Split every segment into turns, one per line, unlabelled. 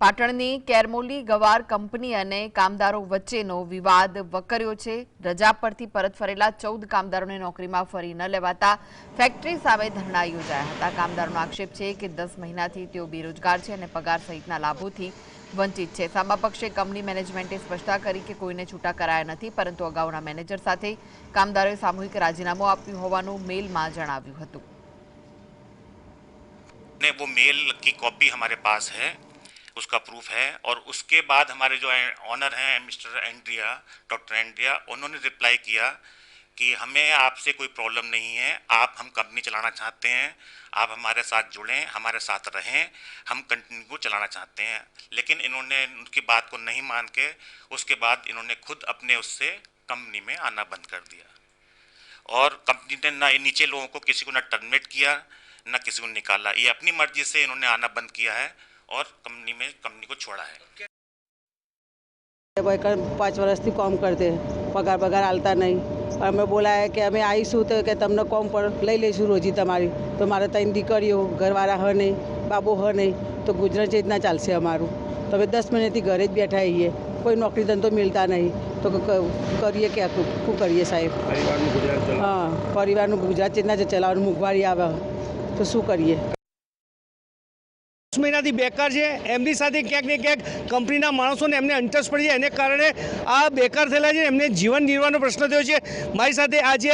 પાટણની કેરમોલી ગવાર કંપની અને કામદારો વચ્ચેનો વિવાદ વકર્યો છે। રજા પરથી પરત ફરેલા 14 કામદારોને નોકરીમાં ફરી ન લેવાતા ફેક્ટરી સામે ધરણા યોજાયા હતા। કામદારોનો આક્ષેપ છે કે 10 મહિનાથી તેઓ બેરોજગાર છે અને પગાર સહિતના લાભોથી વંચિત છે। સામા પક્ષે કંપની મેનેજમેન્ટે સ્પષ્ટતા કરી કે કોઈને છૂટા કરાયા નથી, પરંતુ અગાઉના મેનેજર સાથે કામદારોએ સામૂહિક રાજીનામું આપ્યું હોવાનું મેલમાં જણાવ્યું હતું।
वो मेल की कॉपी हमारे पास है, उसका प्रूफ है। और उसके बाद हमारे जो ऑनर हैं मिस्टर एंड्रिया, डॉक्टर एंड्रिया, उन्होंने रिप्लाई किया कि हमें आपसे कोई प्रॉब्लम नहीं है, हम कंपनी चलाना चाहते हैं, आप हमारे साथ जुड़ें, हमारे साथ रहें, हम कंटिन्यू को चलाना चाहते हैं। लेकिन इन्होंने उनकी बात को नहीं मान के उसके बाद इन्होंने खुद अपने उससे कंपनी में आना बंद कर दिया। और कंपनी ने ना नीचे लोगों को किसी को ना टर्मिनेट किया न किसी को निकाला, ये अपनी मर्जी से इन्होंने आना बंद किया है और कंपनी को छोड़ा है।
5 વર્ષથી કામ કરते પગાર હાલતા નહીં। અમે બોલા है કે અમે આવીશું તો કે તમને કામ પર લઈ લઈશું રોજી તમારી। તો મારે 3 દીકરીઓ ઘરવાળા હ નહીં, બાબો હ નહીં, તો ગુજરાત રીતના ચાલશે અમારું। તો અમે 10 મહિનાથી ઘરે જ બેઠા છીએ, કોઈ નોકરી ધંધો મિલતા નહીં, તો કરીએ કે શું કરીએ સાહેબ? હા, પરિવારનું ગુજરાત રીતના જ ચલાવવાનું, મોંઘવારી આવે તો શું કરીએ?
10 મહિનાથી બેકાર છે, એમની સાથે ક્યાંક ને ક્યાંક કંપનીના માણસોને એમને અંટસ પડી છે, એને કારણે આ બેકાર થયેલા છે, એમને જીવન નિર્વાહનો પ્રશ્ન થયો છે। મારી સાથે આજે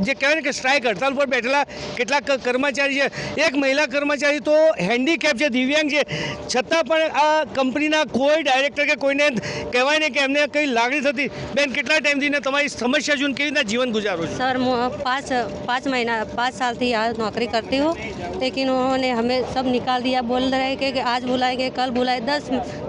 જે કહેવાય ને કે સ્ટ્રાઇક હડતાલ પર બેઠેલા કેટલાક કર્મચારી છે। એક મહિલા કર્મચારી તો હેન્ડીકેપ છે, દિવ્યાંગ છે, છતાં પણ આ કંપનીના કોઈ ડાયરેક્ટર કે કોઈને કહેવાય ને કે એમને કંઈ લાગણી થતી। બેન, કેટલા ટાઈમથી ને તમારી સમસ્યા જોઈને કેવી રીતના જીવન गुजारो?
सर, 5 साल थी आज नौकरी करती हूँ, लेकिन उन्होंने हमें सब निकाल दिया। बोल रहे हैं कि आज बुलाएंगे, कल बुलाए।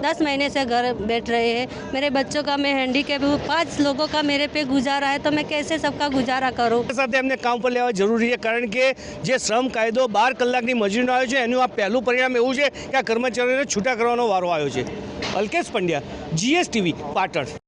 10 महीने से घर बैठ रहे हैं। मेरे बच्चों का मैं हैंडीकेप हूँ, 5 लोगों का मेरे पे गुजारा है, तो मैं कैसे सबका गुजारा करूँ?
સાથે એમને કામ પર લેવા જરૂરી છે, કારણ કે જે શ્રમ કાયદો 12 કલાકની મજૂરીનો આવ્યો છે, એનું આ પહેલું પરિણામ એવું છે કે આ કર્મચારીઓને છૂટા કરવાનો વારો આવ્યો છે। અલ્કેશ પંડ્યા, GSTV, પાટણ।